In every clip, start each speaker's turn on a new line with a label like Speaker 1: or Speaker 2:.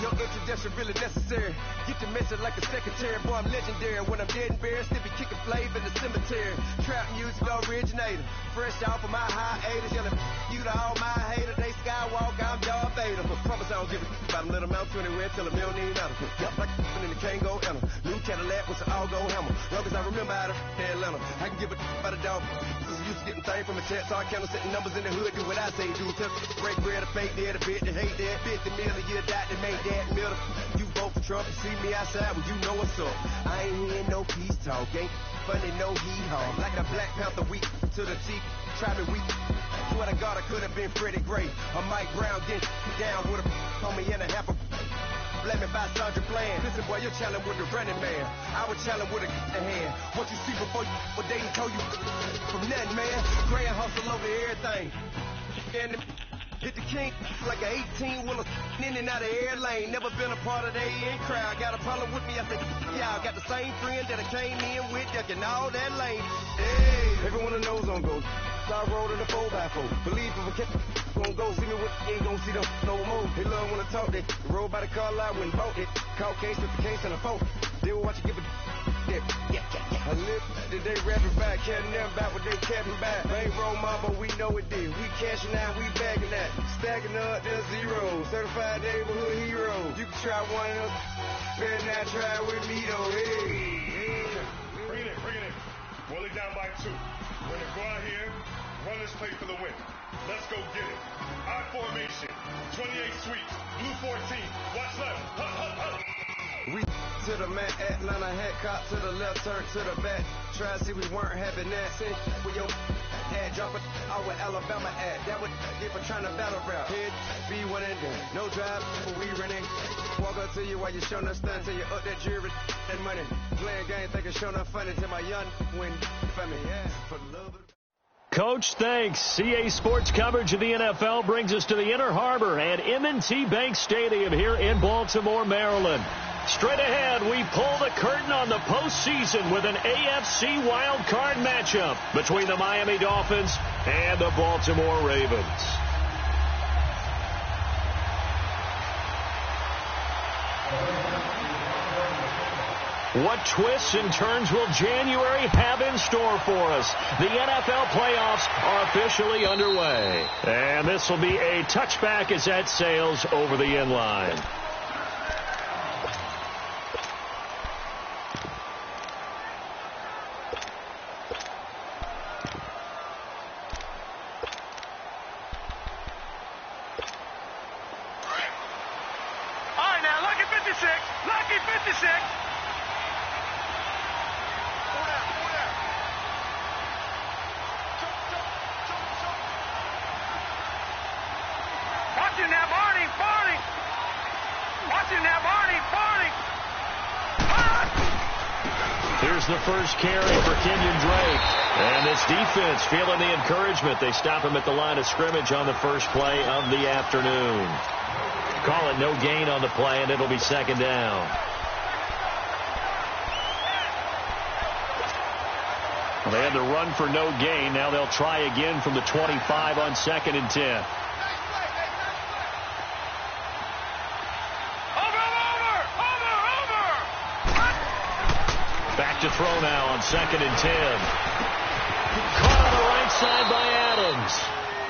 Speaker 1: No introduction really necessary. Get the message like a secretary. Boy, I'm legendary. When I'm dead and buried, still be kicking flavor in the cemetery. Trap music originator. Fresh off of my hiatus. Yelling you to all my haters. They skywalk, I'm Darth Vader. Promise I don't give a about them. Let them out to anywhere till a million matter. Yup, like in the Kango enter. New Cadillac with an all-gold hammer. Long as I remember out of Atlanta. I can give a about a dog. Used to getting things from a chat, so I count setting numbers in the hood. Do what I say, do. Break bread, a fake dead, a bit to hate that. 50 million a year, died to make that middle. You vote for Trump, you see me outside, well, you know what's up. I ain't hearing no peace talk, ain't funny, no hee-haw. Like a Black Panther weak to the teeth, try me weak. Swear to God, I could have been Freddie Gray. Or Mike Brown, getting down with a homie and a half a. Let me buy Sandra Bland. Listen, boy, you're challenging with the running man. I was challenging with a hand. What you see before you, what they told you from nothing, man. Gray and hustle over everything. And hit the king like an 18-wheeler in and out of air lane. Never been a part of the in crowd. Got a problem with me? I said, yeah, I got the same friend that I came in with, ducking all that lane. Hey, everyone knows on go. I rolled in the 4x4. Believe if a cat gon' go see me with ain't gon' see them no more. They love when I talk, they roll by the car lot when bought it. Caught case with the case and a phone. They will watch you give a I live today rapping back, caring them back what they capping back. Bankroll mama, we know it did. We cashing out, we bagging that. Stacking up, there's zero. Certified neighborhood hero. You can try one of them. Better not try with me though. Hey.
Speaker 2: Bring it in. Roll it down by 2. We're gonna go out here, run this play for the win. Let's go get it. I formation, 28 sweeps, blue 14. Watch left. Hut.
Speaker 1: We to the mat, Atlanta head cop to the left, turn to the back. Try to see we weren't having that. Sing with your ad, drop it out with Alabama ad. That would get for trying to battle rap. Head, be one and done. No drive, but we running. Walk up to you while you showing us stunts. Till you up that jewelry and money. Playing game, thinking showing up funny. Till my young win for me, yeah. For the love of
Speaker 3: Coach, thanks. CA Sports coverage of the NFL brings us to the Inner Harbor at M&T Bank Stadium here in Baltimore, Maryland. Straight ahead, we pull the curtain on the postseason with an AFC wildcard matchup between the Miami Dolphins and the Baltimore Ravens. What twists and turns will January have in store for us? The NFL playoffs are officially underway. And this will be a touchback as that sails over the end line.
Speaker 4: All right, now, lucky 56. Lucky 56. Watch him now, Barney. Watch him now, Barney.
Speaker 3: Here's the first carry for Kenyon Drake. And this defense feeling the encouragement. They stop him at the line of scrimmage on the first play of the afternoon. Call it no gain on the play, and it'll be second down. Well, they had to run for no gain. Now they'll try again from the 25 on 2nd and 10. Back to throw now on 2nd and 10. Caught on the right side by Adams.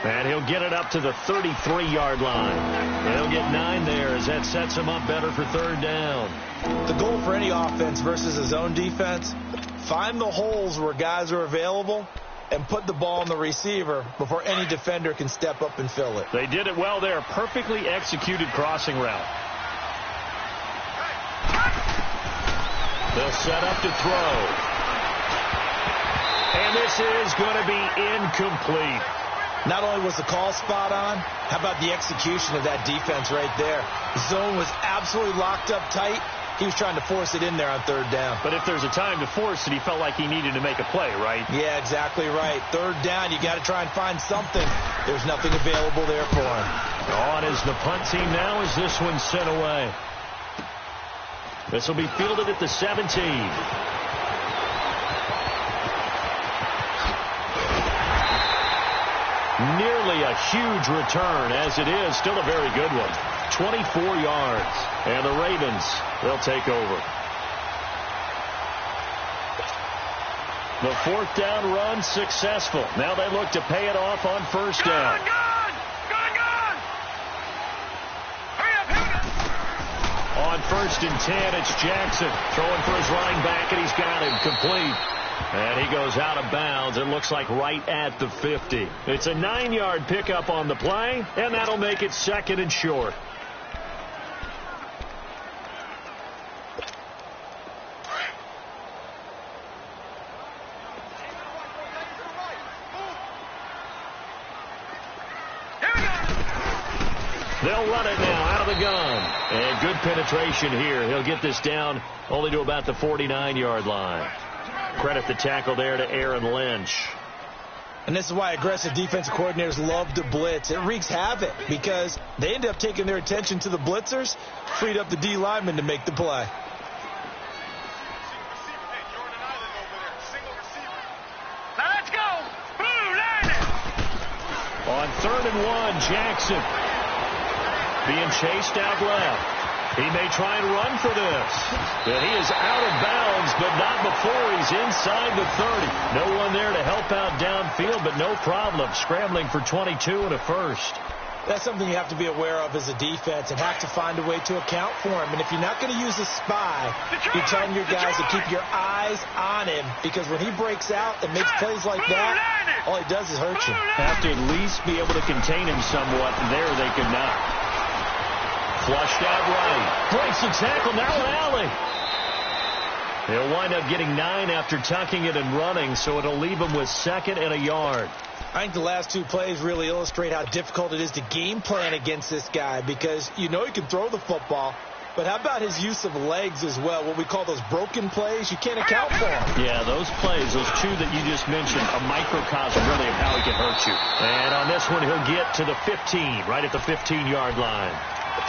Speaker 3: And he'll get it up to the 33-yard line. They'll get 9 there as that sets him up better for third down.
Speaker 5: The goal for any offense versus his own defense, find the holes where guys are available and put the ball on the receiver before any defender can step up and fill it.
Speaker 3: They did it well there. Perfectly executed crossing route. They'll set up to throw. And this is going to be incomplete.
Speaker 5: Not only was the call spot on, how about the execution of that defense right there? The zone was absolutely locked up tight. He was trying to force it in there on third down.
Speaker 3: But if there's a time to force it, he felt like he needed to make a play, right?
Speaker 5: Yeah, exactly right. Third down, you got to try and find something. There's nothing available there for him.
Speaker 3: On is the punt team now as this one's sent away. This will be fielded at the 17. Nearly a huge return, as it is. Still a very good one. 24 yards. And the Ravens, they'll take over. The 4th down run successful. Now they look to pay it off on 1st down. On 1st and 10, it's Jackson throwing for his running back, and he's got him complete. And he goes out of bounds. It looks like right at the 50. It's a 9-yard pickup on the play, and that'll make it 2nd and short. They'll run it now out of the gun. And good penetration here. He'll get this down only to about the 49-yard line. Credit the tackle there to Aaron Lynch.
Speaker 5: And this is why aggressive defensive coordinators love to blitz. It wreaks havoc because they end up taking their attention to the blitzers, freed up the D lineman to make the play.
Speaker 4: Let's go. Blue line it.
Speaker 3: On 3rd and 1, Jackson being chased out left. He may try and run for this. But he is out of bounds, but not before he's inside the 30. No one there to help out downfield, but no problem. Scrambling for 22 and a first.
Speaker 5: That's something you have to be aware of as a defense and have to find a way to account for him. And if you're not going to use a spy, you're telling your guys to keep your eyes on him, because when he breaks out and makes plays like that, all he does is hurt you.
Speaker 3: Have to at least be able to contain him somewhat, and there they could not. Flushed out right. Breaks the tackle. Now an alley. He'll wind up getting 9 after tucking it and running, so it'll leave him with 2nd and a yard.
Speaker 5: I think the last 2 plays really illustrate how difficult it is to game plan against this guy, because you know he can throw the football, but how about his use of legs as well? What we call those broken plays, you can't account for them.
Speaker 3: Yeah, those plays, those 2 that you just mentioned, a microcosm really of how he can hurt you. And on this one, he'll get to the 15, right at the 15-yard line.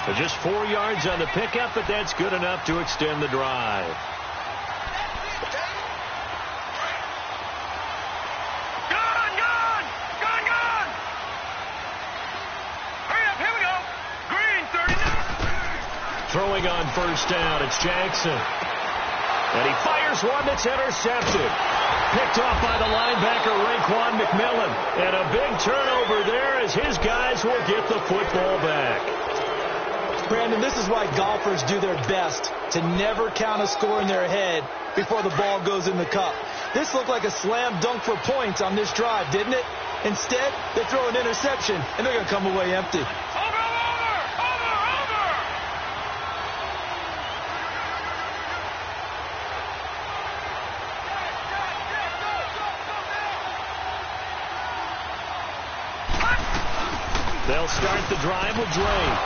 Speaker 3: So just 4 yards on the pickup, but that's good enough to extend the drive.
Speaker 4: Gone! Hurry up, here we go. Green, 39.
Speaker 3: Throwing on 1st down, it's Jackson. And he fires one that's intercepted. Picked off by the linebacker, Raekwon McMillan. And a big turnover there as his guys will get the football back.
Speaker 5: Brandon, this is why golfers do their best to never count a score in their head before the ball goes in the cup. This looked like a slam dunk for points on this drive, didn't it? Instead, they throw an interception, and they're going to come away empty.
Speaker 4: Over!
Speaker 3: They'll start the drive with Drake.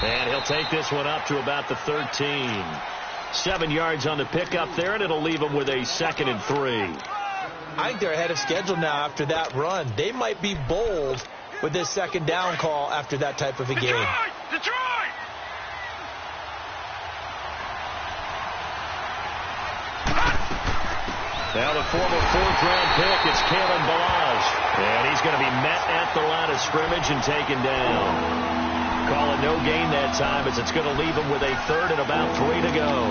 Speaker 3: And he'll take this one up to about the 13. 7 yards on the pickup there, and it'll leave him with a 2nd and 3.
Speaker 5: I think they're ahead of schedule now after that run. They might be bold with this 2nd down call after that type of a game.
Speaker 4: Detroit!
Speaker 3: Now the former 4th-round pick, it's Kalen Ballage. And he's going to be met at the line of scrimmage and taken down. Call it no gain that time, as it's going to leave him with a 3rd and about 3 to go.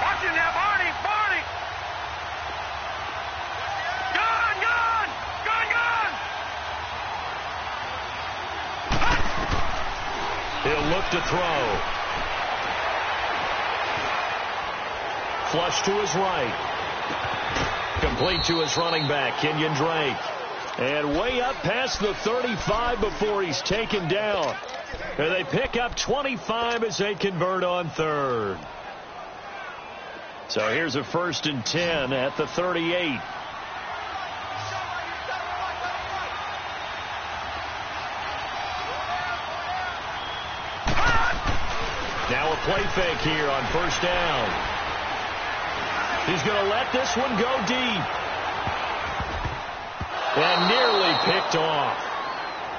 Speaker 4: Watch it now, Barney!
Speaker 3: He'll look to throw. Flush to his right. Complete to his running back, Kenyon Drake. And way up past the 35 before he's taken down. And they pick up 25 as they convert on 3rd. So here's a 1st and 10 at the 38. Now a play fake here on 1st down. He's going to let this one go deep. And nearly picked off.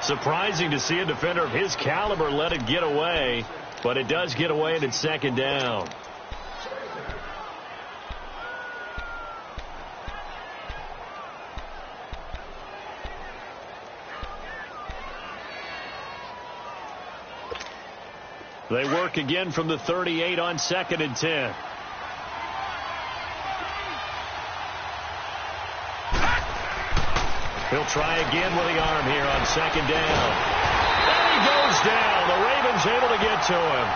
Speaker 3: Surprising to see a defender of his caliber let it get away, but it does get away and it's second down. They work again from the 38 on 2nd and 10. He'll try again with the arm here on 2nd down. And he goes down. The Ravens able to get to him.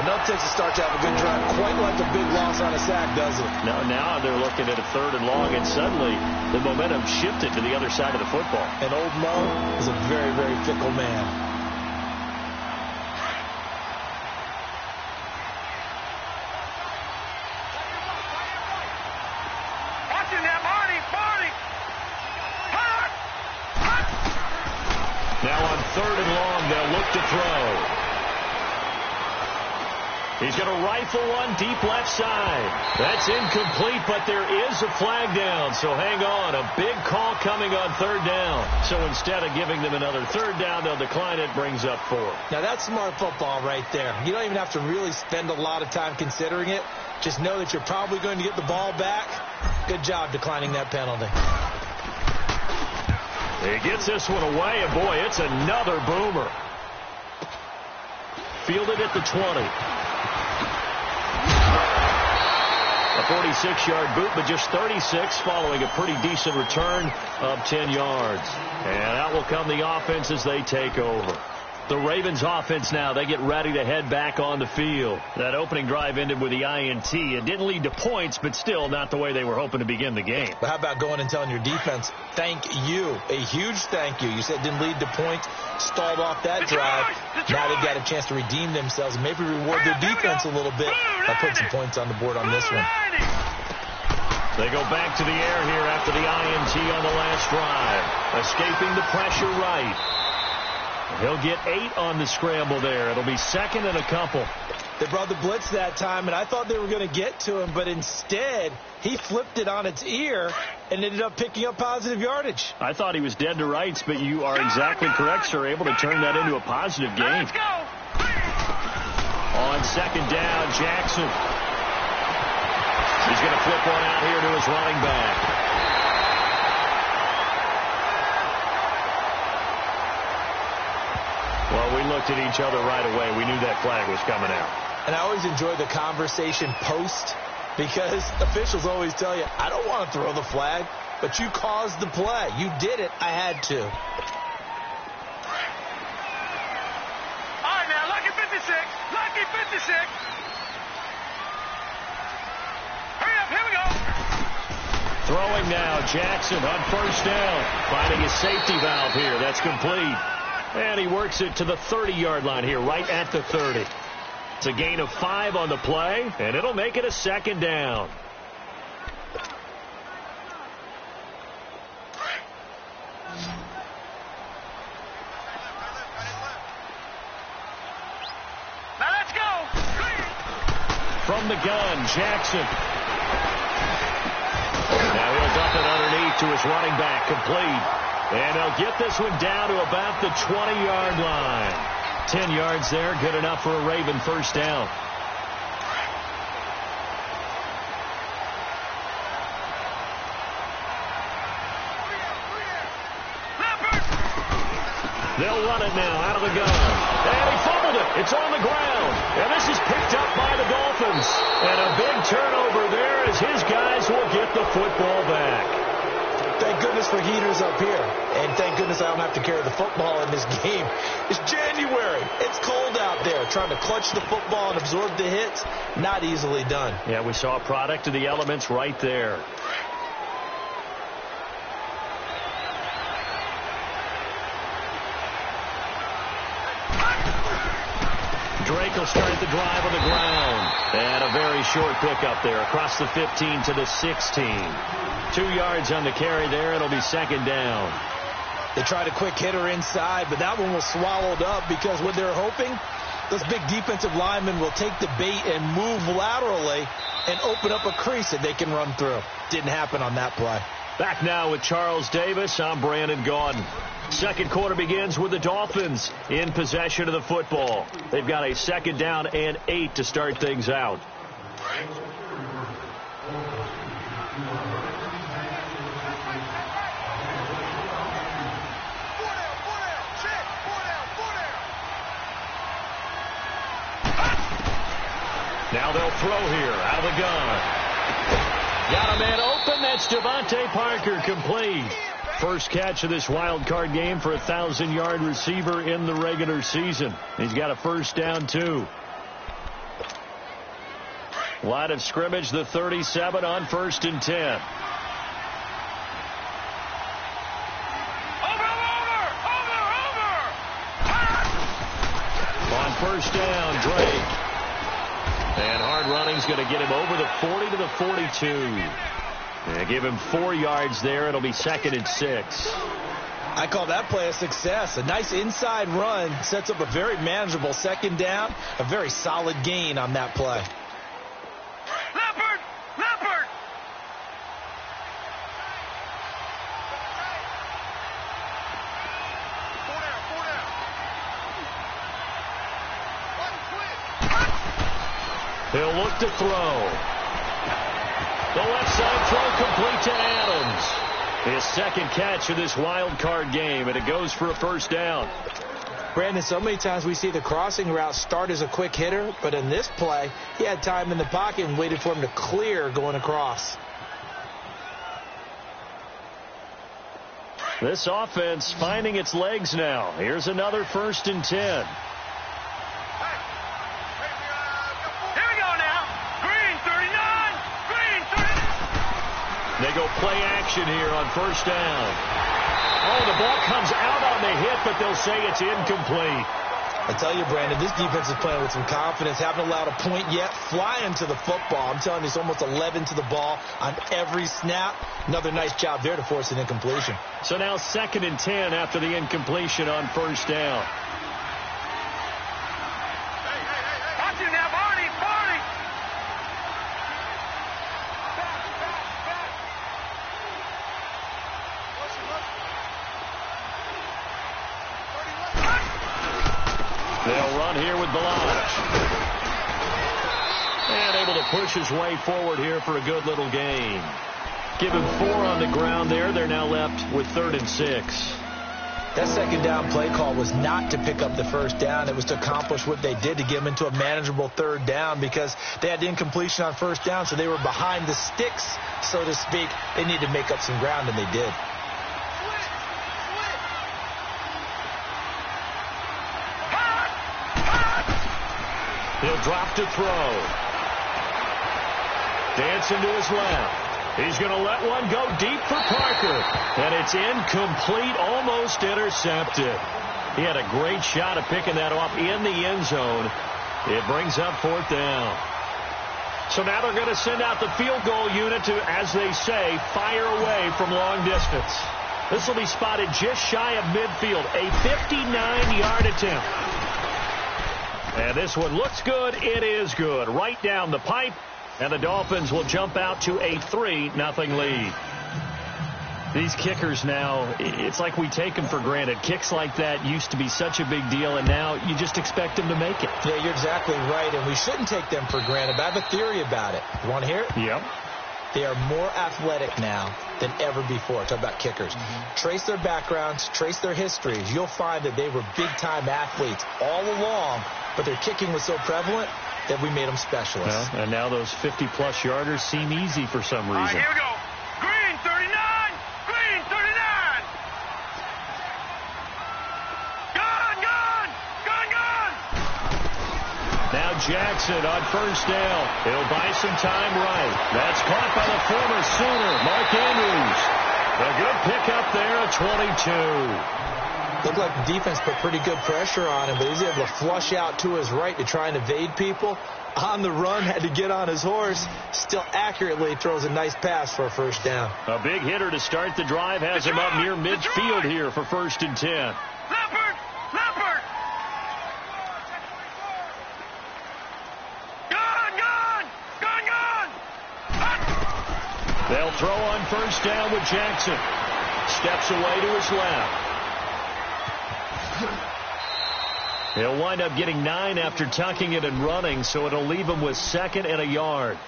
Speaker 5: Enough takes to start to have a good drive. Quite like a big loss on a sack, does it?
Speaker 3: Now they're looking at a 3rd and long, and suddenly the momentum shifted to the other side of the football.
Speaker 5: And old Mo is a very, very fickle man.
Speaker 3: Now on 3rd and long, they'll look to throw. He's going to rifle one deep left side. That's incomplete, but there is a flag down, so hang on. A big call coming on 3rd down. So instead of giving them another 3rd down, they'll decline it, brings up 4.
Speaker 5: Now that's smart football right there. You don't even have to really spend a lot of time considering it. Just know that you're probably going to get the ball back. Good job declining that penalty.
Speaker 3: He gets this one away, and boy, it's another boomer. Fielded at the 20. A 46-yard boot, but just 36 following a pretty decent return of 10 yards. And out will come the offense as they take over. The Ravens offense now, they get ready to head back on the field. That opening drive ended with the INT. It didn't lead to points, but still not the way they were hoping to begin the game.
Speaker 5: But how about going and telling your defense, thank you, a huge thank you. You said it didn't lead to points, stalled off that drive. Now they've got a chance to redeem themselves and maybe reward their defense a little bit by putting some points on the board on this one.
Speaker 3: They go back to the air here after the INT on the last drive. Escaping the pressure right. He'll get 8 on the scramble there. It'll be 2nd and a couple.
Speaker 5: They brought the blitz that time, and I thought they were going to get to him, but instead he flipped it on its ear and ended up picking up positive yardage.
Speaker 3: I thought he was dead to rights, but you are exactly correct, sir. Able to turn that into a positive gain. On 2nd down, Jackson. He's going to flip one out here to his running back. Well, we looked at each other right away. We knew that flag was coming out.
Speaker 5: And I always enjoy the conversation post because officials always tell you, I don't want to throw the flag, but you caused the play. You did it. I had to.
Speaker 4: All right, now, lucky 56. Lucky 56. Hurry up. Here we go.
Speaker 3: Throwing now, Jackson on 1st down. Finding his safety valve here. That's complete. And he works it to the 30-yard line here, right at the 30. It's a gain of 5 on the play, and it'll make it a 2nd down.
Speaker 4: Now let's go.
Speaker 3: From the gun, Jackson. Now he'll dump it underneath to his running back, complete. And they'll get this one down to about the 20-yard line. 10 yards there, good enough for a Raven 1st down. They'll run it now out of the gun. And he fumbled it. It's on the ground. And this is picked up by the Dolphins. And a big turnover there as his guys will get the football back.
Speaker 5: Thank goodness for heaters up here. And thank goodness I don't have to carry the football in this game. It's January. It's cold out there. Trying to clutch the football and absorb the hits, not easily done.
Speaker 3: Yeah, we saw a product of the elements right there. Drake will start the drive on the ground. And a very short pickup there across the 15 to the 16. 2 yards on the carry there. It'll be 2nd down.
Speaker 5: They tried a quick hitter inside, but that one was swallowed up because what they're hoping, those big defensive linemen will take the bait and move laterally and open up a crease that they can run through. Didn't happen on that play.
Speaker 3: Back now with Charles Davis. I'm Brandon Gaudin. Second quarter begins with the Dolphins in possession of the football. They've got a second down and 8 to start things out. Now they'll throw here out of the gun. Got a man open. That's Devontae Parker, complete. First catch of this wild card game for a 1,000-yard receiver in the regular season. He's got a first down, too. Line of scrimmage, the 37 on 1st and 10. On first down, Drake. And hard running's going to get him over the 40 to the 42. And give him 4 yards there. It'll be 2nd and 6.
Speaker 5: I call that play a success. A nice inside run sets up a very manageable second down. A very solid gain on that play.
Speaker 4: Leopard! Leopard!
Speaker 3: He'll look to throw. The left side throw complete to Adams. His second catch of this wild card game, and it goes for a first down.
Speaker 5: Brandon, so many times we see the crossing route start as a quick hitter, but in this play, he had time in the pocket and waited for him to clear going across.
Speaker 3: This offense finding its legs now. Here's another 1st and 10. They go play action here on first down. Oh, the ball comes out on the hit, but they'll say it's incomplete.
Speaker 5: I tell you, Brandon, this defense is playing with some confidence. Haven't allowed a point yet. Flying to the football. I'm telling you, it's almost 11 to the ball on every snap. Another nice job there to force an incompletion.
Speaker 3: So now 2nd and 10 after the incompletion on first down.
Speaker 4: Watch it now, Barney! Barney!
Speaker 3: They'll run here with Balaj. And able to push his way forward here for a good little gain. Give him 4 on the ground there. They're now left with 3rd and 6.
Speaker 5: That second down play call was not to pick up the first down. It was to accomplish what they did, to get them into a manageable 3rd down, because they had the incompletion on first down, so they were behind the sticks, so to speak. They needed to make up some ground, and they did.
Speaker 3: He'll drop to throw. Dancing to his left. He's going to let one go deep for Parker. And it's incomplete, almost intercepted. He had a great shot at picking that off in the end zone. It brings up 4th down. So now they're going to send out the field goal unit to, as they say, fire away from long distance. This will be spotted just shy of midfield. A 59-yard attempt. And this one looks good. It is good. Right down the pipe. And the Dolphins will jump out to a 3-0 lead. These kickers now, it's like we take them for granted. Kicks like that used to be such a big deal, and now you just expect them to make it.
Speaker 5: Yeah, you're exactly right, and we shouldn't take them for granted. But I have a theory about it. You want to hear it?
Speaker 3: Yep.
Speaker 5: They are more athletic now than ever before. Talk about kickers. Trace their backgrounds, trace their histories. You'll find that they were big-time athletes all along, but their kicking was so prevalent that we made them specialists.
Speaker 3: Well, and now those 50-plus yarders seem easy for some reason.
Speaker 4: All right, here we go. Green 39. Green 39. Gun, gun. Gun, gun.
Speaker 3: Now Jackson on first down. He'll buy some time right. That's caught by the former Sooner, Mark Andrews. A good pickup there at 22.
Speaker 5: Looked like the defense put pretty good pressure on him, but he was able to flush out to his right to try and evade people. On the run, had to get on his horse. Still accurately throws a nice pass for a first down.
Speaker 3: A big hitter to start the drive has him up near midfield here for 1st and 10.
Speaker 4: Leopard. Leopard. Gun, gun. Gun, gun.
Speaker 3: They'll throw on first down with Jackson. Steps away to his left. He'll wind up getting 9 after tucking it and running, so it'll leave him with 2nd and a yard.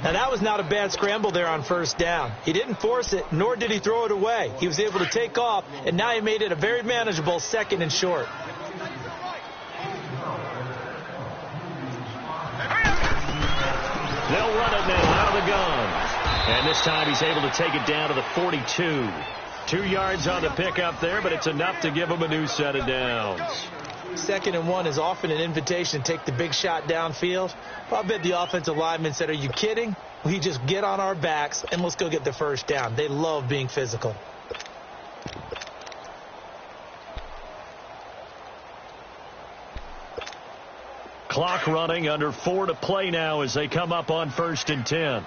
Speaker 5: Now, that was not a bad scramble there on first down. He didn't force it, nor did he throw it away. He was able to take off, and now he made it a very manageable 2nd and short.
Speaker 3: They'll run it now out of the gun. And this time he's able to take it down to the 42. 2 yards on the pickup there, but it's enough to give him a new set of downs.
Speaker 5: 2nd and 1 is often an invitation to take the big shot downfield. Well, I bet the offensive lineman said, "Are you kidding? We just get on our backs and let's go get the first down." They love being physical.
Speaker 3: Clock running, under 4 to play now as they come up on 1st and 10.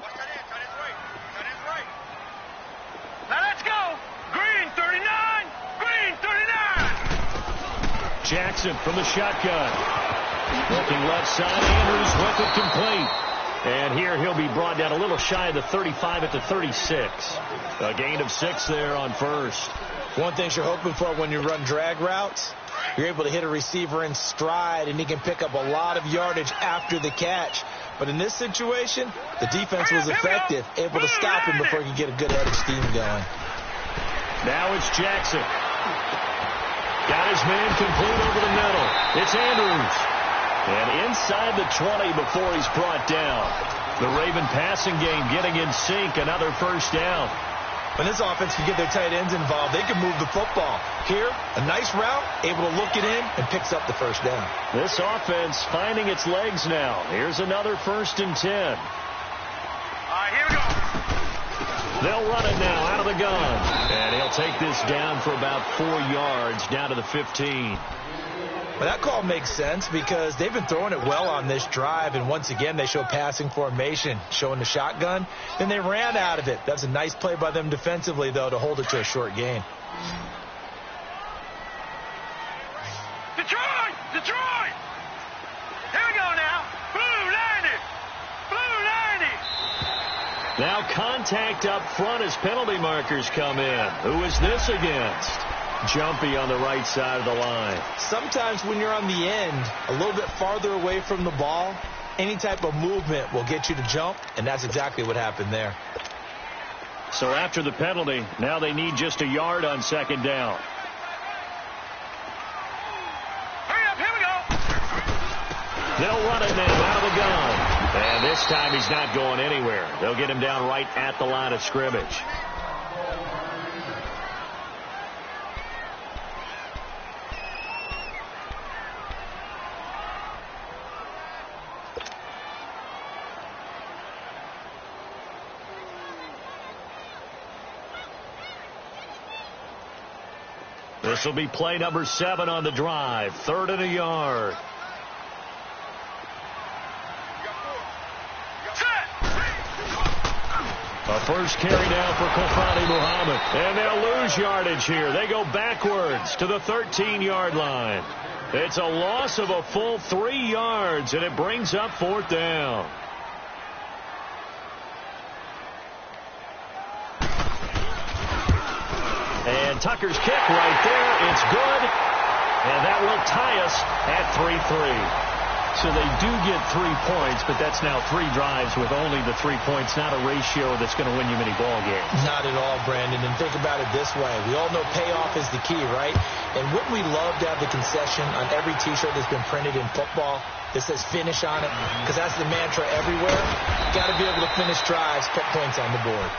Speaker 3: Jackson from the shotgun. Looking left side, Andrews with it complete. And here he'll be brought down a little shy of the 35 at the 36. A gain of 6 there on first.
Speaker 5: One thing you're hoping for when you run drag routes, you're able to hit a receiver in stride, and he can pick up a lot of yardage after the catch. But in this situation, the defense was effective, able to stop him before he could get a good head of steam going.
Speaker 3: Now it's Jackson. Got his man complete over the middle. It's Andrews. And inside the 20 before he's brought down. The Raven passing game getting in sync. Another first down.
Speaker 5: When this offense can get their tight ends involved, they can move the football. Here, a nice route, able to look it in, and picks up the first down.
Speaker 3: This offense finding its legs now. Here's another 1st and 10.
Speaker 4: All right, here we go.
Speaker 3: They'll run it now out of the gun. And he'll take this down for about 4 yards down to the 15.
Speaker 5: Well, that call makes sense because they've been throwing it well on this drive, and once again they show passing formation, showing the shotgun. Then they ran out of it. That's a nice play by them defensively, though, to hold it to a short gain.
Speaker 4: Detroit! Detroit! Here we go now. Blue 90! Blue 90!
Speaker 3: Now contact up front as penalty markers come in. Who is this against? Jumpy on the right side of the line.
Speaker 5: Sometimes when you're on the end, a little bit farther away from the ball, any type of movement will get you to jump, and that's exactly what happened there.
Speaker 3: So after the penalty, now they need just a yard on 2nd down.
Speaker 4: Hurry up, here we go.
Speaker 3: They'll run it now out of the gun. And this time he's not going anywhere. They'll get him down right at the line of scrimmage. This will be play number 7 on the drive. 3rd and a yard. A first carry down for Kofani Muhammad. And they'll lose yardage here. They go backwards to the 13-yard line. It's a loss of a full 3 yards, and it brings up 4th down. And Tucker's kick right there. It's good. And that will tie us at 3-3. So they do get 3 points, but that's now 3 drives with only the 3 points, not a ratio that's going to win you many ball games.
Speaker 5: Not at all, Brandon. And think about it this way. We all know payoff is the key, right? And wouldn't we love to have the concession on every T-shirt that's been printed in football that says finish on it? Because that's the mantra everywhere. Got to be able to finish drives, put points on the board.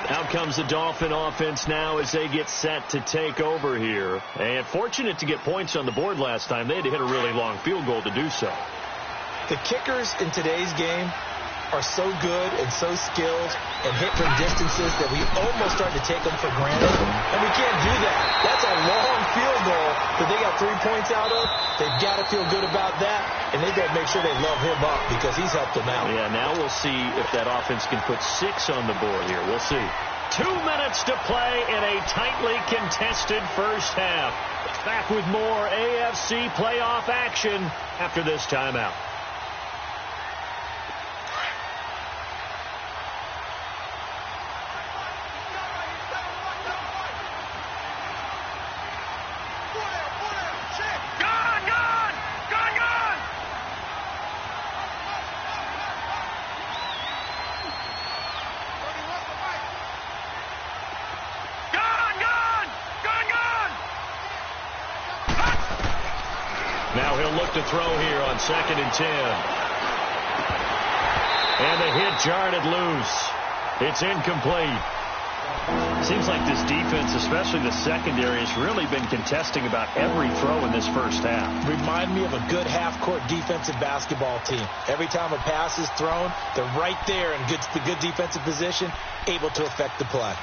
Speaker 3: Out comes the Dolphin offense now as they get set to take over here. And fortunate to get points on the board last time. They had to hit a really long field goal to do so.
Speaker 5: The kickers in today's game are so good and so skilled and hit from distances that we almost start to take them for granted. And we can't do that. That's a long field goal that they got 3 points out of. They've got to feel good about that. And they've got to make sure they love him up because he's helped them out.
Speaker 3: Yeah, now we'll see if that offense can put 6 on the board here. We'll see. 2 minutes to play in a tightly contested first half. Back with more AFC playoff action after this timeout. They'll look to throw here on 2nd and 10. And the hit jarred it loose. It's incomplete. Seems like this defense, especially the secondary, has really been contesting about every throw in this first half.
Speaker 5: Remind me of a good half-court defensive basketball team. Every time a pass is thrown, they're right there in the good defensive position, able to affect the play.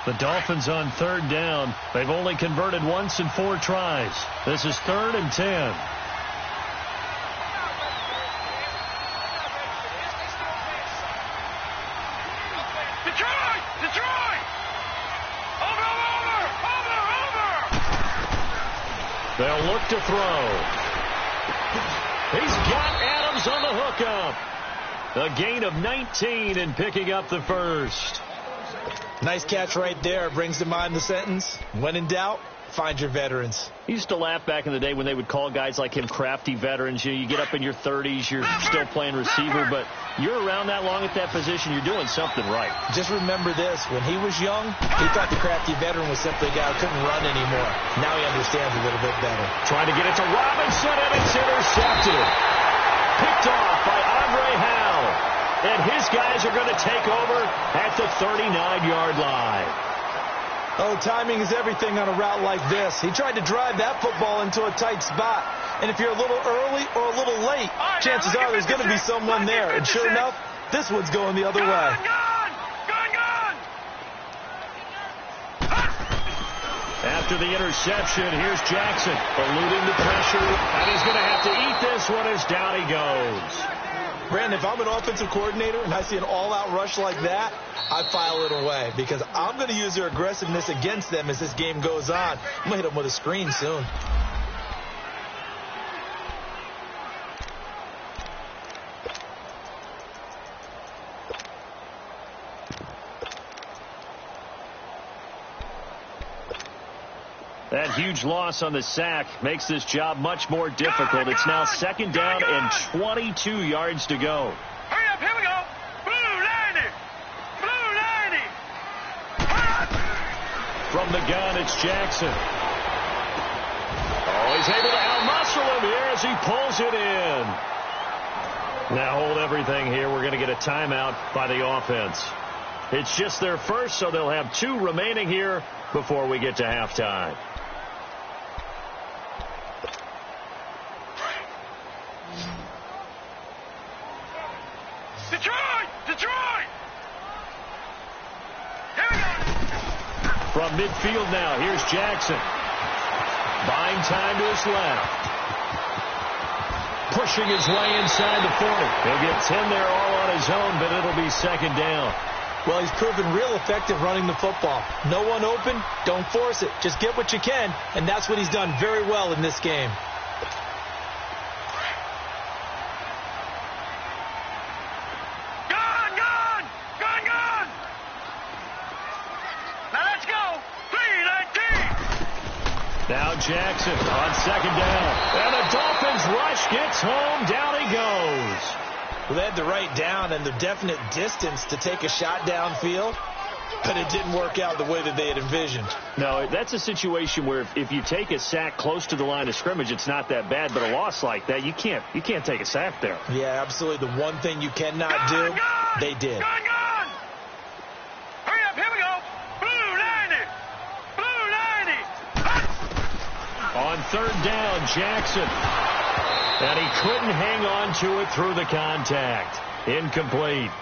Speaker 3: The Dolphins on 3rd down. They've only converted once in 4 tries. This is 3rd and 10. They'll look to throw. He's got Adams on the hookup. A gain of 19 and picking up the first.
Speaker 5: Nice catch right there. Brings to mind the sentence, when in doubt, find your veterans.
Speaker 3: I used to laugh back in the day when they would call guys like him crafty veterans. You get up in your 30s, you're still playing receiver, but you're around that long at that position, you're doing something right.
Speaker 5: Just remember this. When he was young, he thought the crafty veteran was simply a guy who couldn't run anymore. Now he understands a little bit better.
Speaker 3: Trying to get it to Robinson, and it's intercepted. Picked off by Andre Howell. And his guys are going to take over at the 39-yard line.
Speaker 5: Oh, timing is everything on a route like this. He tried to drive that football into a tight spot. And if you're a little early or a little late, chances are there's going to be someone there. And sure enough, this one's going the other way.
Speaker 3: After the interception, here's Jackson eluding the pressure. And he's going to have to eat this one as down he goes.
Speaker 5: Brandon, if I'm an offensive coordinator and I see an all-out rush like that, I file it away because I'm going to use their aggressiveness against them as this game goes on. I'm going to hit them with a screen soon.
Speaker 3: That huge loss on the sack makes this job much more difficult. It's now 2nd down and 22 yards to go.
Speaker 4: Hurry up, here we go. Blue 90. Blue 90.
Speaker 3: From the gun, it's Jackson. Oh, he's able to out-muscle him here as he pulls it in. Now hold everything here. We're going to get a timeout by the offense. It's just their first, so they'll have 2 remaining here before we get to halftime.
Speaker 4: Detroit! Here we go.
Speaker 3: From midfield now, here's Jackson. Buying time to his left. Pushing his way inside the 40. He'll get 10 there all on his own, but it'll be 2nd down.
Speaker 5: Well, he's proven real effective running the football. No one open, don't force it. Just get what you can, and that's what he's done very well in this game.
Speaker 3: Now Jackson on 2nd down. And the Dolphins rush gets home. Down he goes.
Speaker 5: Well, they had the right down and the definite distance to take a shot downfield, but it didn't work out the way that they had envisioned.
Speaker 3: No, that's a situation where if you take a sack close to the line of scrimmage, it's not that bad. But a loss like that, you can't take a sack there.
Speaker 5: Yeah, absolutely. The one thing you cannot do, they did.
Speaker 4: Hurry up, here we go. Blue 90. Blue 90.
Speaker 3: On 3rd down, Jackson. And he couldn't hang on to it through the contact. Incomplete.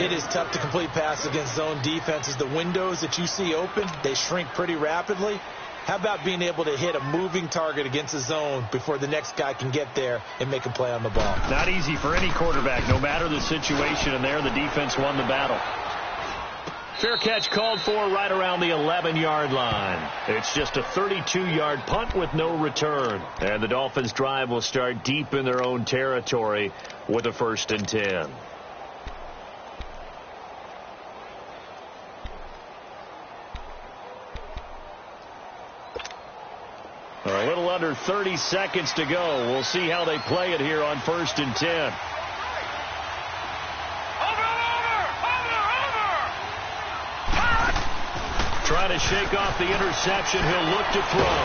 Speaker 5: It is tough to complete passes against zone defenses. The windows that you see open, they shrink pretty rapidly. How about being able to hit a moving target against a zone before the next guy can get there and make a play on the ball?
Speaker 3: Not easy for any quarterback, no matter the situation, and there the defense won the battle. Fair catch called for right around the 11-yard line. It's just a 32-yard punt with no return. And the Dolphins' drive will start deep in their own territory with a 1st and 10. A little under 30 seconds to go. We'll see how they play it here on 1st and 10. Trying to shake off the interception. He'll look to throw.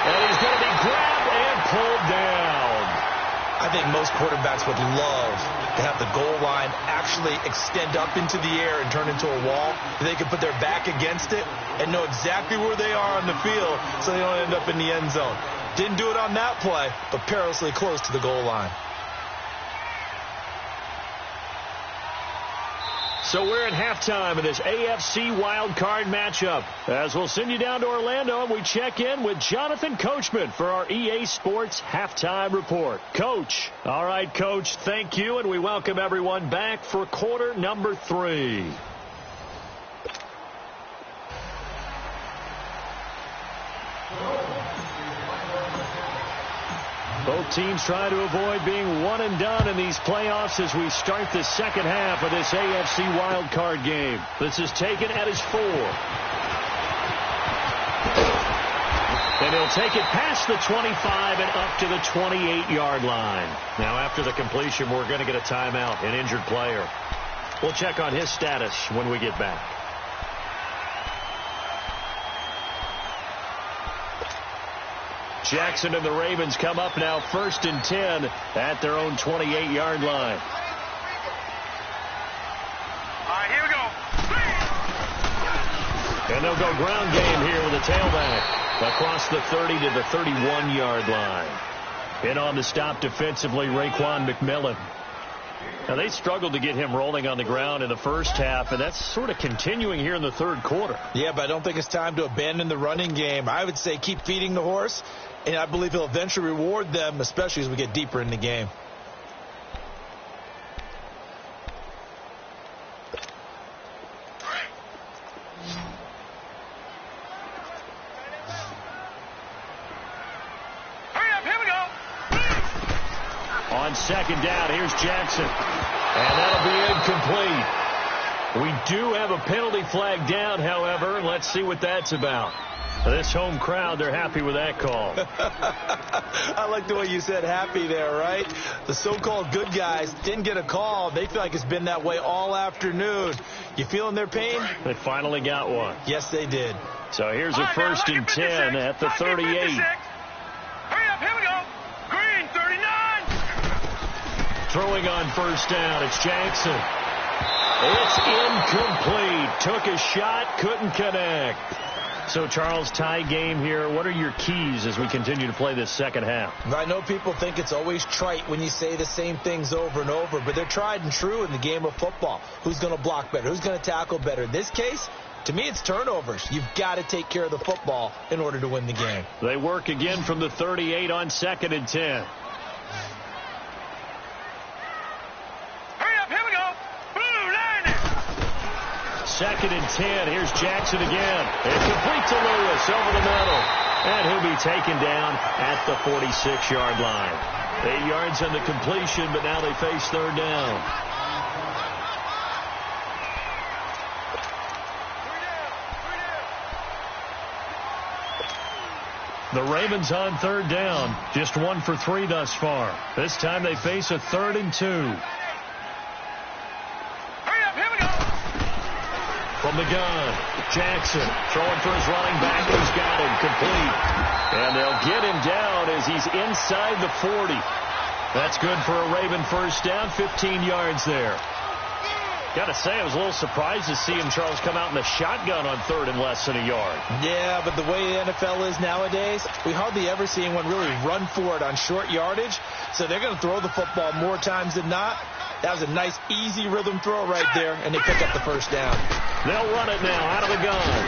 Speaker 3: And he's going to be grabbed and pulled down.
Speaker 5: I think most quarterbacks would love to have the goal line actually extend up into the air and turn into a wall. They can put their back against it and know exactly where they are on the field so they don't end up in the end zone. Didn't do it on that play, but perilously close to the goal line.
Speaker 3: So we're at halftime in this AFC wildcard matchup. As we'll send you down to Orlando, and we check in with Jonathan Coachman for our EA Sports Halftime Report. Coach. All right, Coach, thank you, and we welcome everyone back for quarter number 3. Both teams try to avoid being one and done in these playoffs as we start the second half of this AFC wildcard game. This is taken at his 4. And he'll take it past the 25 and up to the 28-yard line. Now, after the completion, we're going to get a timeout, an injured player. We'll check on his status when we get back. Jackson and the Ravens come up now 1st and 10 at their own 28-yard line.
Speaker 4: All right, here we go.
Speaker 3: And they'll go ground game here with a tailback across the 30 to the 31-yard line. In on the stop defensively, Raekwon McMillan. Now, they struggled to get him rolling on the ground in the first half, and that's sort of continuing here in the third quarter.
Speaker 5: Yeah, but I don't think it's time to abandon the running game. I would say keep feeding the horse, and I believe he'll eventually reward them, especially as we get deeper in the game.
Speaker 3: On second down, here's Jackson. And that'll be incomplete. We do have a penalty flag down, however. Let's see what that's about. This home crowd, they're happy with that call.
Speaker 5: I like the way you said happy there, right? The so-called good guys didn't get a call. They feel like it's been that way all afternoon. You feeling their pain?
Speaker 3: They finally got one.
Speaker 5: Yes, they did.
Speaker 3: So here's a 1st and 10 at the 38.
Speaker 4: Hurry up, here we go. Green, 39.
Speaker 3: Throwing on 1st down, it's Jackson. It's incomplete. Took a shot, couldn't connect. So, Charles, tie game here. What are your keys as we continue to play this second half?
Speaker 5: I know people think it's always trite when you say the same things over and over, but they're tried and true in the game of football. Who's going to block better? Who's going to tackle better? In this case, to me, it's turnovers. You've got to take care of the football in order to win the game.
Speaker 3: They work again from the 38 on 2nd and 10.
Speaker 4: Hurry up, here we go. Blue line.
Speaker 3: 2nd and 10. Here's Jackson again. It's complete to Lewis over the middle. And he'll be taken down at the 46-yard line. 8 yards on the completion, but now they face 3rd down. The Ravens on 3rd down. Just 1 for 3 thus far. This time they face a 3rd and 2. From the gun, Jackson throwing for his running back, who's got him complete. And they'll get him down as he's inside the 40. That's good for a Raven 1st down, 15 yards there. Got to say, I was a little surprised to see him, Charles, come out in the shotgun on 3rd and less than a yard.
Speaker 5: Yeah, but the way the NFL is nowadays, we hardly ever see anyone really run for it on short yardage. So they're going to throw the football more times than not. That was a nice, easy rhythm throw right there, and they pick up the 1st down.
Speaker 3: They'll run it now out of the gun.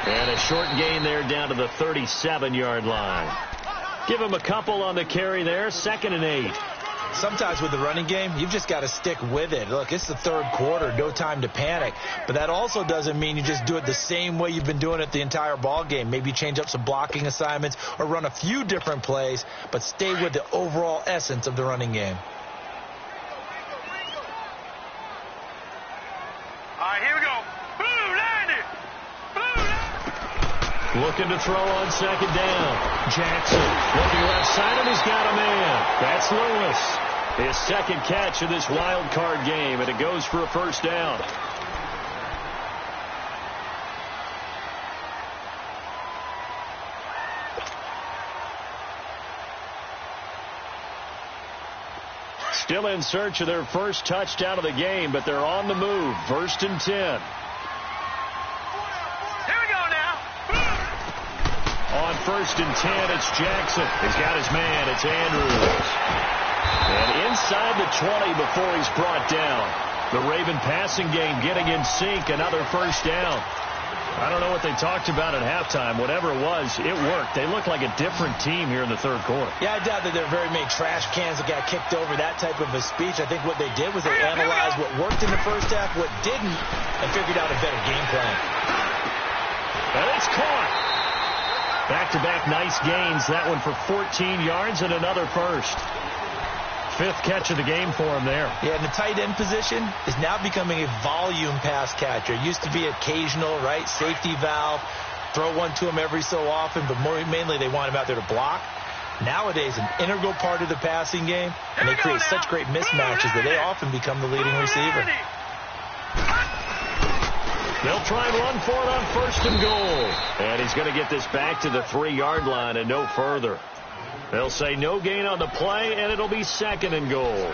Speaker 3: And a short gain there down to the 37-yard line. Give him a couple on the carry there, 2nd and 8.
Speaker 5: Sometimes with the running game, you've just got to stick with it. Look, it's the 3rd quarter, no time to panic. But that also doesn't mean you just do it the same way you've been doing it the entire ball game. Maybe change up some blocking assignments or run a few different plays, but stay with the overall essence of the running game.
Speaker 4: All right, here we go. Blue line it. Blue line.
Speaker 3: Looking to throw on 2nd down. Jackson looking left side, and he's got a man. That's Lewis. His 2nd catch of this wild card game, and it goes for a 1st down. still in search of their first touchdown of the game, but they're on the move. 1st and 10.
Speaker 4: Here we go now.
Speaker 3: On 1st and 10, it's Jackson. He's got his man. It's Andrews. And inside the 20 before he's brought down. The Raven passing game getting in sync. Another first down. I don't know what they talked about at halftime. Whatever it was, it worked. They look like a different team here in the third quarter.
Speaker 5: Yeah, I doubt that there are very many trash cans that got kicked over, that type of a speech. I think what they did was they analyzed what worked in the first half, what didn't, and figured out a better game plan.
Speaker 3: And it's caught. Back-to-back nice gains. That one for 14 yards and another first. 5th catch of the game for him there. Yeah, and the tight end position is now becoming a volume pass catcher. It used to be occasional, right? Safety valve. Throw one to him every so often, but mainly they want him out there to block. Nowadays, an integral part of the passing game, and they create such great mismatches that they often become the leading receiver. They'll try and run for it on 1st and goal. And he's going to get this back to the 3-yard line and no further. They'll say no gain on the play, and it'll be 2nd and goal.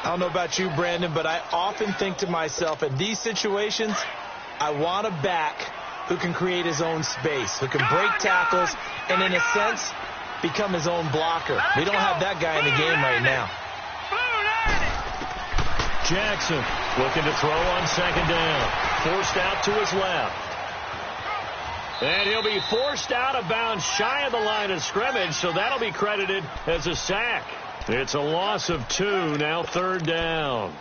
Speaker 3: I don't know about you, Brandon, but I often think to myself, in these situations, I want a back who can create his own space, who can break tackles, and in a sense, become his own blocker. We don't have that guy in the game right now. Jackson looking to throw on 2nd down. Forced out to his left. And he'll be forced out of bounds shy of the line of scrimmage, so that'll be credited as a sack. It's a loss of 2, now 3rd down.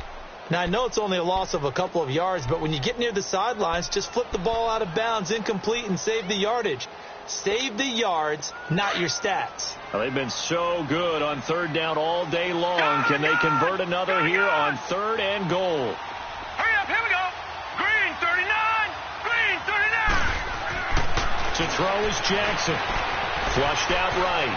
Speaker 3: Now, I know it's only a loss of a couple of yards, but when you get near the sidelines, just flip the ball out of bounds, incomplete, and save the yardage. Save the yards, not your stats. Well, they've been so good on 3rd down all day long. Can they convert another here on 3rd and goal?
Speaker 4: Hurry up, here we go. Green 39, green 39.
Speaker 3: To throw is Jackson. Flushed out right.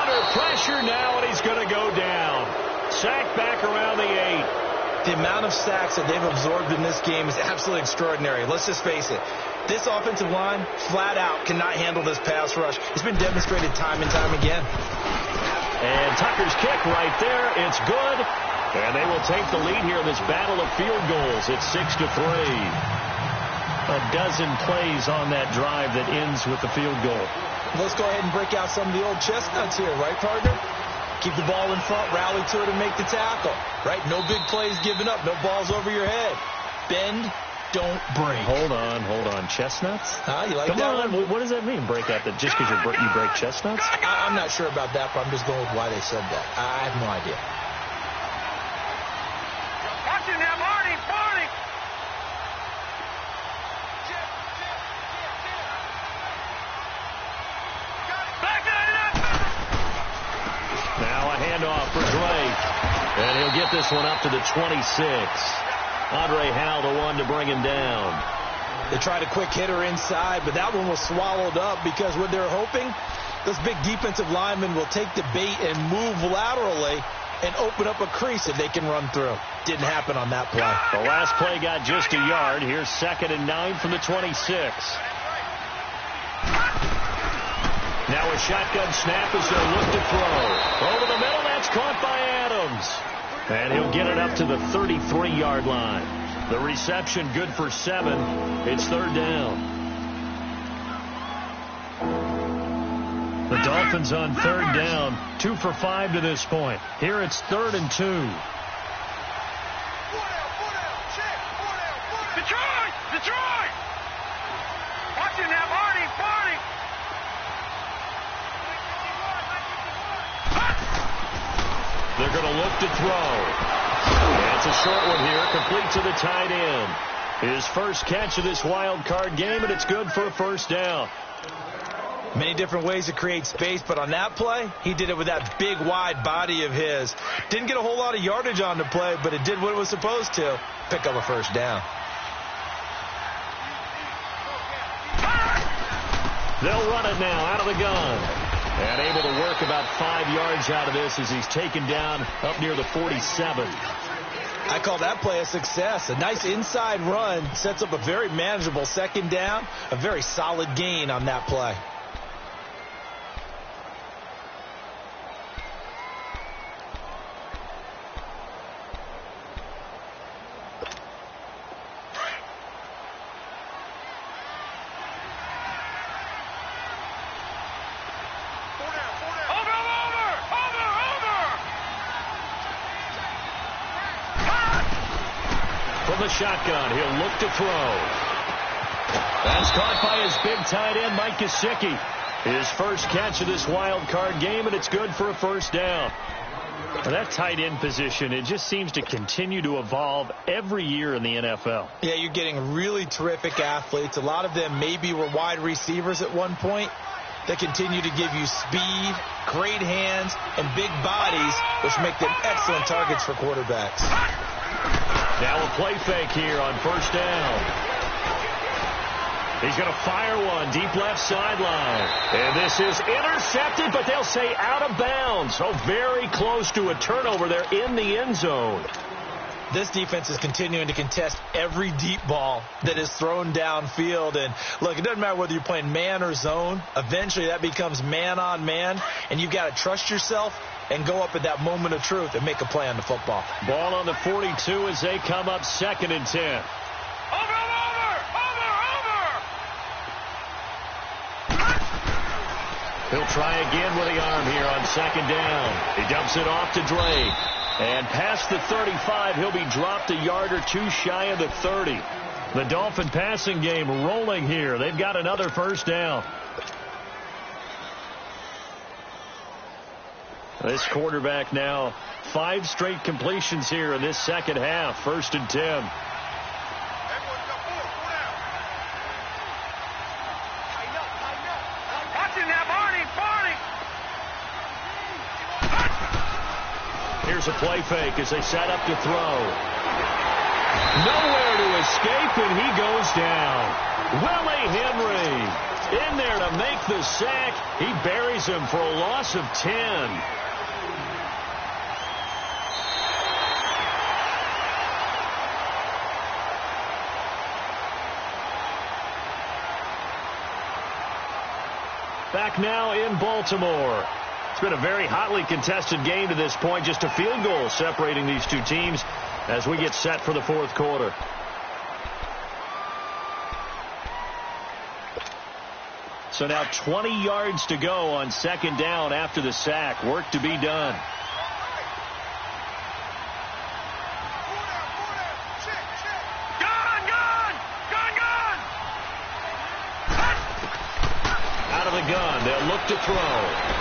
Speaker 3: Under pressure now, and he's going to go down. Sacked back around the 8. The amount of sacks that they've absorbed in this game is absolutely extraordinary. Let's just face it. This offensive line, flat out, cannot handle this pass rush. It's been demonstrated time and time again. And Tucker's kick right there. It's good. And they will take the lead here in this battle of field goals. It's 6-3. A dozen plays on that drive that ends with the field goal. Let's go ahead and break out some of the old chestnuts here, right, partner? Keep the ball in front, rally to it, and make the tackle. Right? No big plays given up. No balls over your head. Bend, don't break. Hold on. Chestnuts? You like that one? What does that mean, break out? That just because you break chestnuts? I'm not sure about that, but I'm just going with why they said that. I have no idea.
Speaker 4: Watch it now, Marty.
Speaker 3: Now a handoff for Drake. And he'll get this one up to the 26. Andre Howell, the one to bring him down. They tried a quick hitter inside, but that one was swallowed up because what they're hoping, this big defensive lineman will take the bait and move laterally and open up a crease that they can run through. Didn't happen on that play. The last play got just a yard. Here's 2nd and 9 from the 26. Now a shotgun snap as they look to throw. Over the middle, that's caught by Adams. And he'll get it up to the 33-yard line. The reception good for 7. It's 3rd down. The Dolphins on 3rd down. 2 for 5 to this point. Here it's 3rd and 2.
Speaker 4: Detroit! Watch it now, Marty.
Speaker 3: They're going to look to throw. That's a short one here, complete to the tight end. His first catch of this wild card game, and it's good for a 1st down. Many different ways to create space, but on that play, he did it with that big, wide body of his. Didn't get a whole lot of yardage on the play, but it did what it was supposed to. Pick up a 1st down. They'll run it now out of the gun. And able to work about 5 yards out of this as he's taken down up near the 47. I call that play a success. A nice inside run sets up a very manageable 2nd down. A very solid gain on that play. the shotgun. He'll look to throw. That's caught by his big tight end, Mike Gesicki. His first catch of this wild card game, and it's good for a first down. That tight end position, it just seems to continue to evolve every year in the NFL.
Speaker 5: Yeah, you're getting really terrific athletes. A lot of them maybe were wide receivers at one point. They continue to give you speed, great hands, and big bodies, which make them excellent targets for quarterbacks.
Speaker 3: Now a play fake here on first down. He's going to fire one deep left sideline. And this is intercepted, but they'll say out of bounds. So very close to a turnover there in the end zone.
Speaker 5: This defense is continuing to contest every deep ball that is thrown downfield. And, look, it doesn't matter whether you're playing man or zone. Eventually that becomes man on man, and you've got to trust yourself and go up at that moment of truth and make a play on the football.
Speaker 3: Ball on the 42 as they come up 2nd and 10. He'll try again with the arm here on 2nd down. He dumps it off to Drake. And past the 35, he'll be dropped a yard or two shy of the 30. The Dolphin passing game rolling here. They've got another first down. This quarterback now 5 straight completions here in this second half. 1st and 10. Here's a play fake as they set up to throw. Nowhere to escape, and he goes down. Willie Henry in there to make the sack. He buries him for a loss of 10. Back now in Baltimore. It's been a very hotly contested game to this point. Just a field goal separating these two teams as we get set for the fourth quarter. So now 20 yards to go on 2nd down after the sack. Work to be done. Out of the gun. They'll look to throw.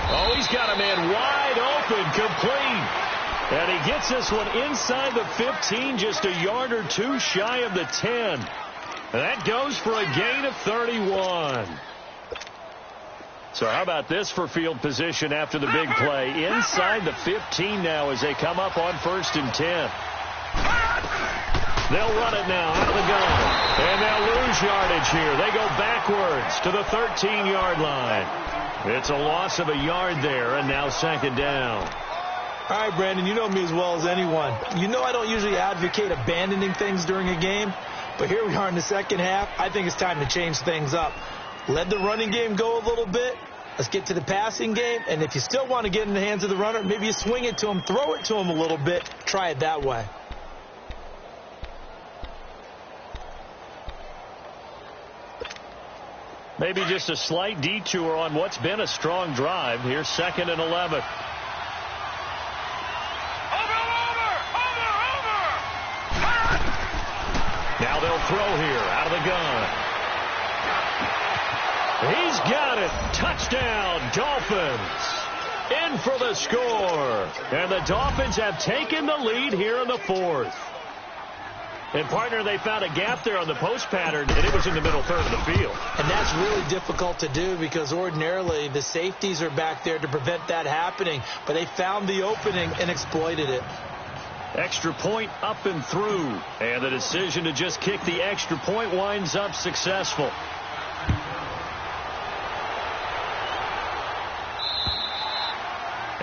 Speaker 3: Oh, he's got a man wide open, complete. And he gets this one inside the 15, just a yard or two shy of the 10. And that goes for a gain of 31. So how about this for field position after the big play? Inside the 15 now as they come up on 1st and 10. They'll run it now out of the gun. And they'll lose yardage here. They go backwards to the 13-yard line. It's a loss of a yard there, and now 2nd down.
Speaker 5: All right, Brandon, you know me as well as anyone. You know I don't usually advocate abandoning things during a game, but here we are in the second half. I think it's time to change things up. Let the running game go a little bit. Let's get to the passing game, and if you still want to get in the hands of the runner, maybe you swing it to him, throw it to him a little bit, try it that way.
Speaker 3: Maybe just a slight detour on what's been a strong drive. Here's 2nd and 11. Now they'll throw here out of the gun. He's got it. Touchdown, Dolphins. In for the score. And the Dolphins have taken the lead here in the 4th. And, partner, they found a gap there on the post pattern, and it was in the middle third of the field.
Speaker 5: And that's really difficult to do because ordinarily the safeties are back there to prevent that happening. But they found the opening and exploited it.
Speaker 3: Extra point up and through. And the decision to just kick the extra point winds up successful.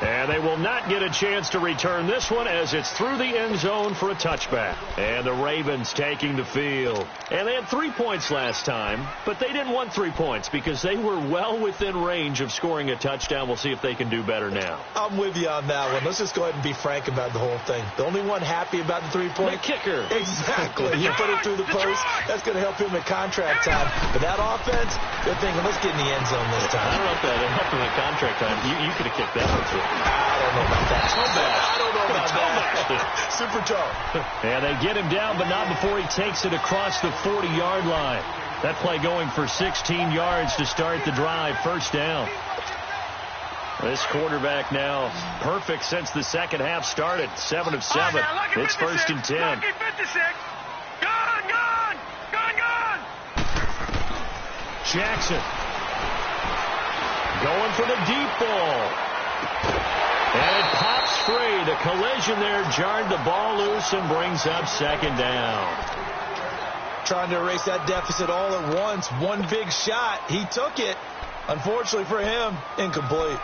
Speaker 3: And they will not get a chance to return this one as it's through the end zone for a touchback. And the Ravens taking the field. And they had 3 points last time, but they didn't want 3 points because they were well within range of scoring a touchdown. We'll see if they can do better now.
Speaker 5: I'm with you on that one. Let's just go ahead and be frank about the whole thing. The only one happy about the 3-point?
Speaker 3: The kicker.
Speaker 5: Exactly. He put it through the post. That's going to help him at contract time. But that offense, they're thinking, let's get in the end zone this time.
Speaker 3: I don't know if that helped him at contract time. You could have kicked that one too.
Speaker 5: I don't know about that.
Speaker 3: I don't know about that.
Speaker 5: Supercharged.
Speaker 3: And they get him down, but not before he takes it across the 40-yard line. That play going for 16 yards to start the drive. First down. This quarterback now perfect since the second half started. 7 of 7. It's 1st and 10.
Speaker 4: Gone.
Speaker 3: Jackson going for the deep ball. And it pops free. The collision there jarred the ball loose and brings up 2nd down.
Speaker 5: Trying to erase that deficit all at once. One big shot. He took it. Unfortunately for him, incomplete.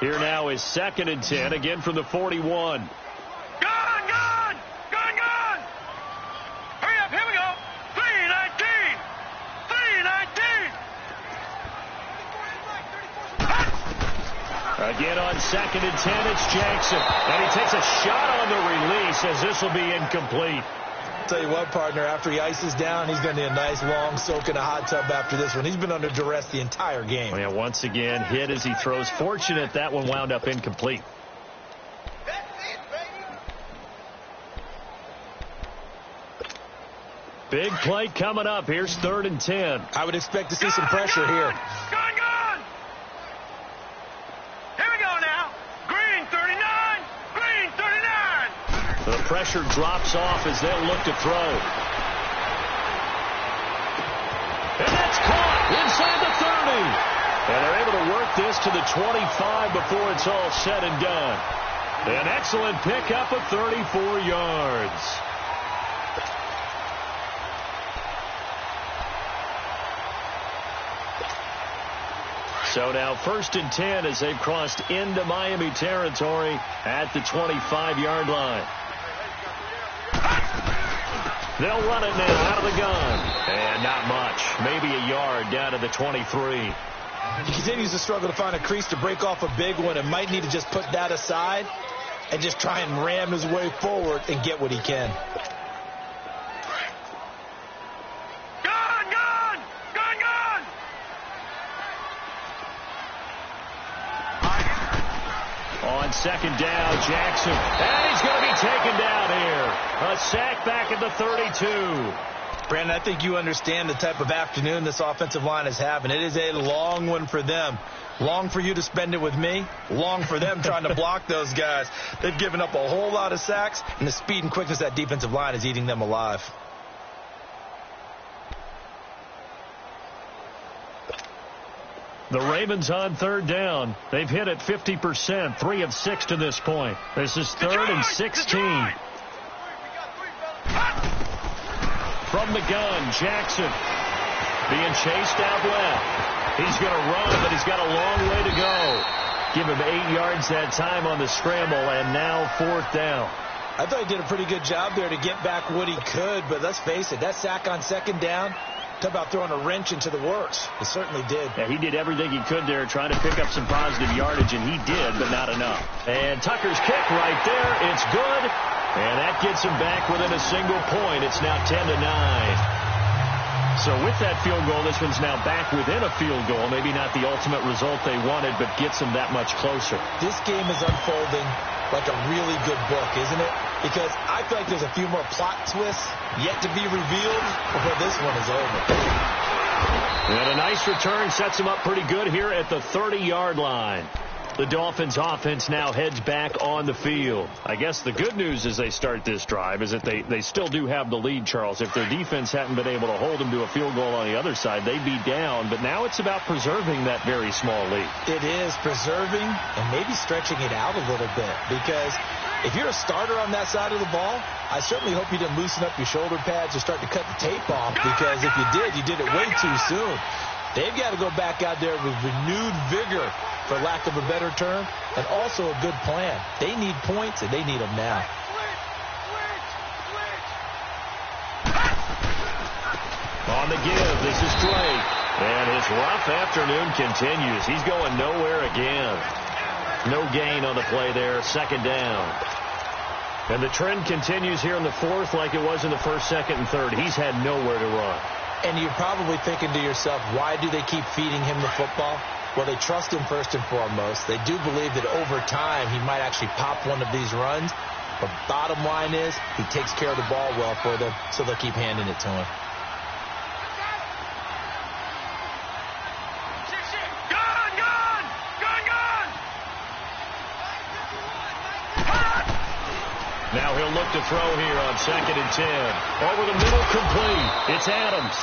Speaker 3: Here now is 2nd and 10, again from the 41.
Speaker 4: Gone. Hurry up, here we go. 3:19.
Speaker 3: Again on 2nd and 10, it's Jackson. And he takes a shot on the release as this will be incomplete.
Speaker 5: Tell you what, partner, after he ices down, he's going to need a nice long soak in a hot tub after this one. He's been under duress the entire game.
Speaker 3: Yeah, once again, hit as he throws. Fortunate that one wound up incomplete. Big play coming up. Here's 3rd and 10.
Speaker 5: I would expect to see some pressure here.
Speaker 4: Gone. Here we go now. Green 39.
Speaker 3: The pressure drops off as they'll look to throw. And that's caught inside the 30. And they're able to work this to the 25 before it's all said and done. An excellent pickup of 34 yards. So now 1st and 10 as they've crossed into Miami territory at the 25-yard line. They'll run it now out of the gun. And not much. Maybe a yard down to the 23.
Speaker 5: He continues to struggle to find a crease to break off a big one and might need to just put that aside and just try and ram his way forward and get what he can. On 2nd down, Jackson. And he's going to be taken down here. A sack back at the 32. Brandon, I think you understand the type of afternoon this offensive line is having. It is a long one for them. Long for you to spend it with me. Long for them trying to block those guys. They've given up a whole lot of sacks, and the speed and quickness of that defensive line is eating them alive.
Speaker 3: The Ravens on 3rd down. They've hit it 50%, 3 of 6 to this point. This is 3rd and 16. From the gun, Jackson being chased out left. He's going to run, but he's got a long way to go. Give him 8 yards that time on the scramble, and now 4th down.
Speaker 5: I thought he did a pretty good job there to get back what he could, but let's face it, that sack on 2nd down, talk about throwing a wrench into the works. It certainly did.
Speaker 3: Yeah, he did everything he could there, trying to pick up some positive yardage, and he did, but not enough. And Tucker's kick right there. It's good, and that gets him back within a single point. It's now 10-9. So with that field goal, this one's now back within a field goal. Maybe not the ultimate result they wanted, but gets them that much closer.
Speaker 5: This game is unfolding like a really good book, isn't it? Because I feel like there's a few more plot twists yet to be revealed before this one is over.
Speaker 3: And a nice return sets him up pretty good here at the 30-yard line. The Dolphins offense now heads back on the field. I guess the good news as they start this drive is that they still do have the lead, Charles. If their defense hadn't been able to hold them to a field goal on the other side, they'd be down. But now it's about preserving that very small lead.
Speaker 5: It is preserving and maybe stretching it out a little bit, because if you're a starter on that side of the ball, I certainly hope you didn't loosen up your shoulder pads or start to cut the tape off, because if you did it way too soon. They've got to go back out there with renewed vigor, for lack of a better term, and also a good plan. They need points, and they need them now.
Speaker 3: On the give, this is Drake. And his rough afternoon continues. He's going nowhere again. No gain on the play there, 2nd down. And the trend continues here in the fourth like it was in the first, second, and third. He's had nowhere to run.
Speaker 5: And you're probably thinking to yourself, why do they keep feeding him the football? Well, they trust him first and foremost. They do believe that over time he might actually pop one of these runs. But bottom line is he takes care of the ball well for them, so they'll keep handing it to him.
Speaker 3: Now he'll look to throw here on 2nd and 10. Over the middle, complete. It's Adams.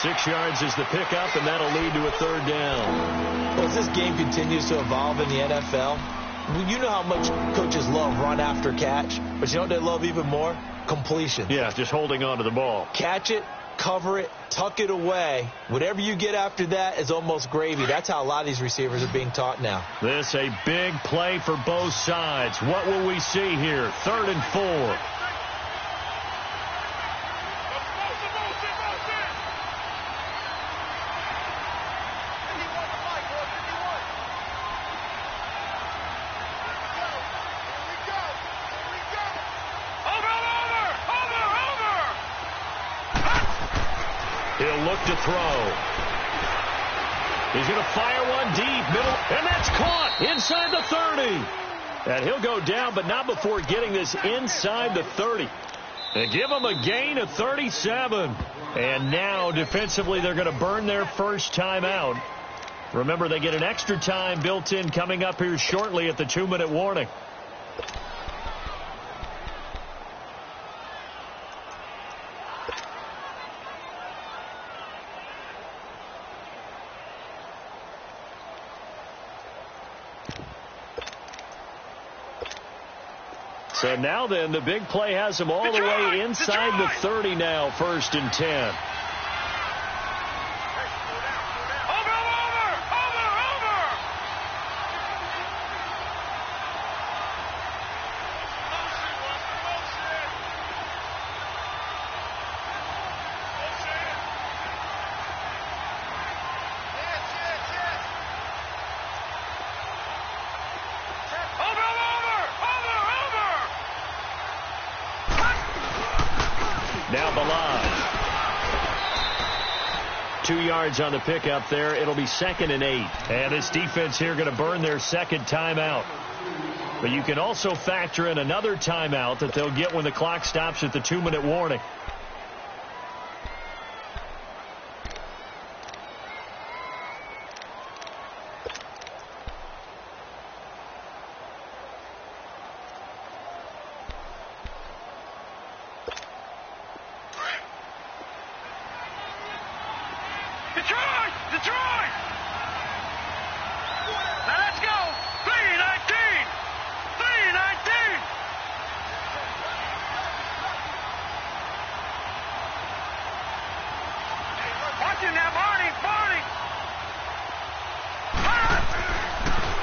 Speaker 3: 6 yards is the pickup, and that'll lead to a 3rd down.
Speaker 5: Well, as this game continues to evolve in the NFL, you know how much coaches love run after catch, but you know what they love even more? Completion.
Speaker 3: Yeah, just holding on to the ball.
Speaker 5: Catch it, cover it, tuck it away. Whatever you get after that is almost gravy. That's how a lot of these receivers are being taught now.
Speaker 3: This a big play for both sides. What will we see here? 3rd and 4. He'll look to throw. He's going to fire one deep, middle, and that's caught inside the 30. And he'll go down, but not before getting this inside the 30. They give him a gain of 37. And now, defensively, they're going to burn their first timeout. Remember, they get an extra time built in coming up here shortly at the 2-minute warning. So now then, the big play has them all the way inside the 30 now, 1st and 10. Now Balaj. 2 yards on the pickup there. It'll be 2nd and 8. And this defense here going to burn their second timeout. But you can also factor in another timeout that they'll get when the clock stops at the 2-minute warning.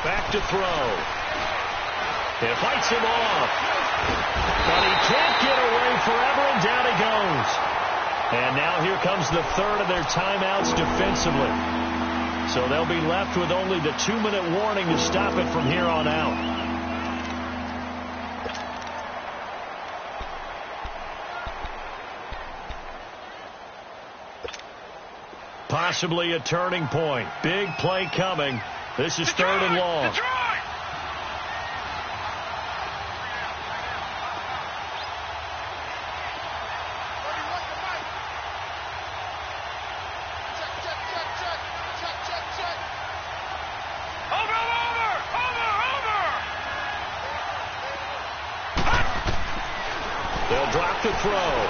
Speaker 3: Back to throw. It fights him off. But he can't get away forever, and down he goes. And now here comes the 3rd of their timeouts defensively. So they'll be left with only the 2-minute warning to stop it from here on out. Possibly a turning point. Big play coming. This is 3rd and long. They'll drop the throw.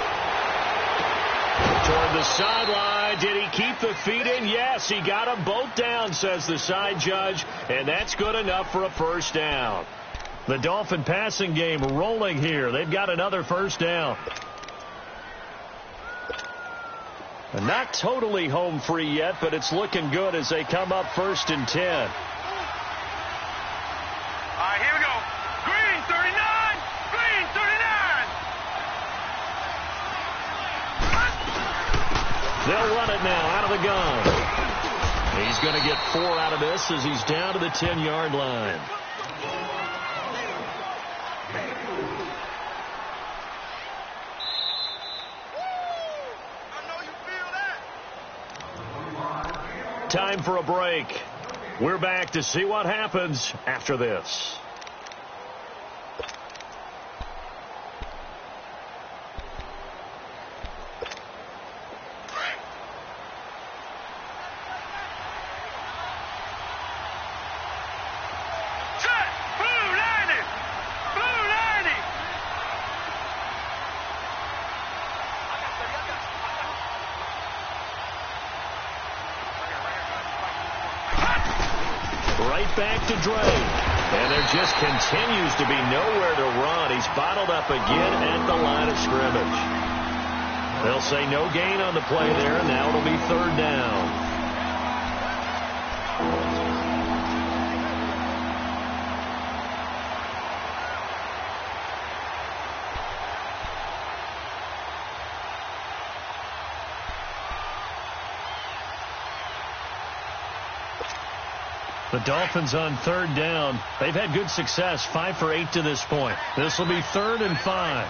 Speaker 3: Toward the sideline. Did he keep the feet in? Yes, he got them both down, says the side judge, and that's good enough for a 1st down. The Dolphin passing game rolling here. They've got another 1st down. And not totally home free yet, but it's looking good as they come up 1st and 10.
Speaker 4: All right, here we go. Green, 39. Green, 39.
Speaker 3: They'll run it now out of the gun. He's going to get 4 out of this as he's down to the 10-yard line. Time for a break. We're back to see what happens after this. Right back to Drake. And there just continues to be nowhere to run. He's bottled up again at the line of scrimmage. They'll say no gain on the play there, and now it'll be third down. The Dolphins on third down. They've had good success, 5 for 8 to this point. This will be 3rd and 5.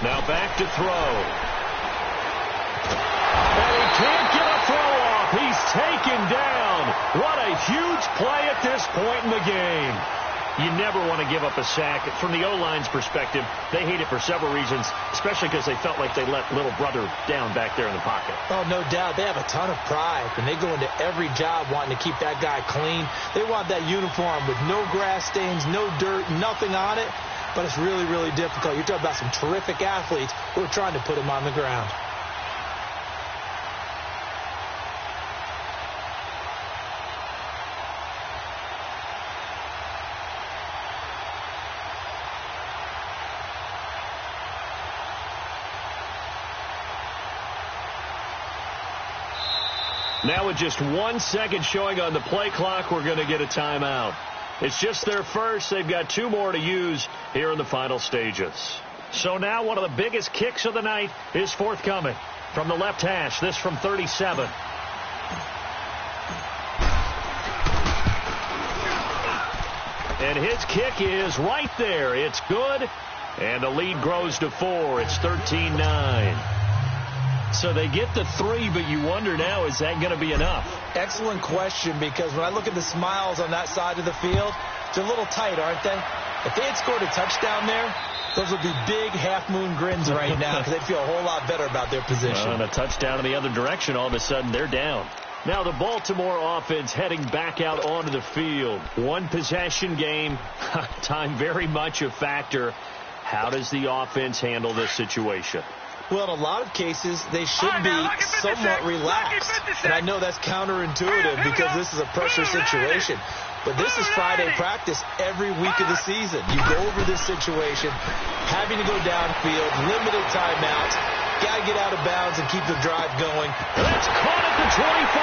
Speaker 3: Now back to throw. And he can't get a throw off. He's taken down. What a huge play at this point in the game. You never want to give up a sack. From the O-line's perspective, they hate it for several reasons, especially because they felt like they let little brother down back there in the pocket.
Speaker 5: Oh, no doubt. They have a ton of pride, and they go into every job wanting to keep that guy clean. They want that uniform with no grass stains, no dirt, nothing on it, but it's really, really difficult. You're talking about some terrific athletes who are trying to put him on the ground.
Speaker 3: Now with just 1 second showing on the play clock, we're going to get a timeout. It's just their first. They've got 2 more to use here in the final stages. So now one of the biggest kicks of the night is forthcoming. From the left hash, this from 37. And his kick is right there. It's good. And the lead grows to 4. It's 13-9. So they get the 3, but you wonder now, is that going to be enough?
Speaker 5: Excellent question, because when I look at the smiles on that side of the field, they're a little tight, aren't they? If they had scored a touchdown there, those would be big half-moon grins right now because they'd feel a whole lot better about their position.
Speaker 3: And a touchdown in the other direction, all of a sudden they're down. Now the Baltimore offense heading back out onto the field. 1 possession game, time very much a factor. How does the offense handle this situation?
Speaker 5: Well, in a lot of cases, they should be somewhat relaxed. And I know that's counterintuitive because this is a pressure situation. But this is Friday practice every week of the season. You go over this situation, having to go downfield, limited timeouts, got to get out of bounds and keep the drive going.
Speaker 3: That's caught at the 25.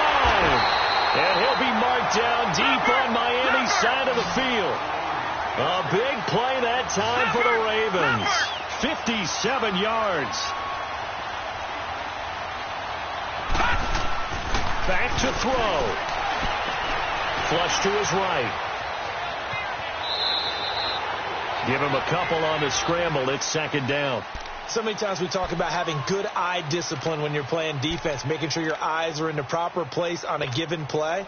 Speaker 3: And he'll be marked down deep on Miami's side of the field. A big play that time for the Ravens. 57 yards. Back to throw. Flush to his right. Give him a couple on the scramble. It's 2nd down.
Speaker 5: So many times we talk about having good eye discipline when you're playing defense, making sure your eyes are in the proper place on a given play.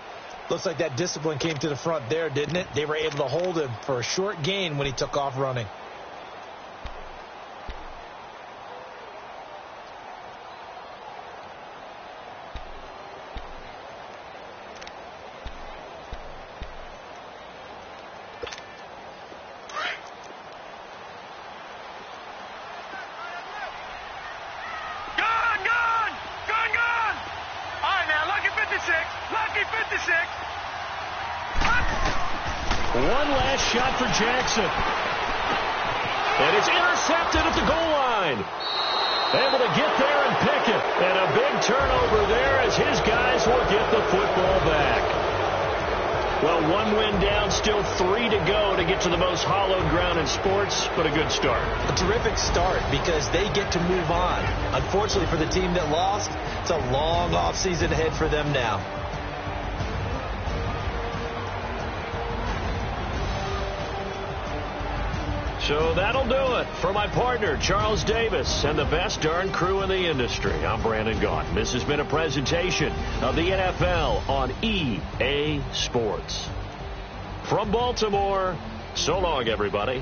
Speaker 5: Looks like that discipline came to the front there, didn't it? They were able to hold him for a short gain when he took off running.
Speaker 3: Shot for Jackson. And it's intercepted at the goal line. Able to get there and pick it. And a big turnover there as his guys will get the football back. Well, 1 win down, still 3 to go to get to the most hallowed ground in sports, but a good start.
Speaker 5: A terrific start because they get to move on. Unfortunately for the team that lost, it's a long offseason ahead for them now.
Speaker 3: So that'll do it. For my partner, Charles Davis, and the best darn crew in the industry, I'm Brandon Gaudin. This has been a presentation of the NFL on EA Sports. From Baltimore, so long, everybody.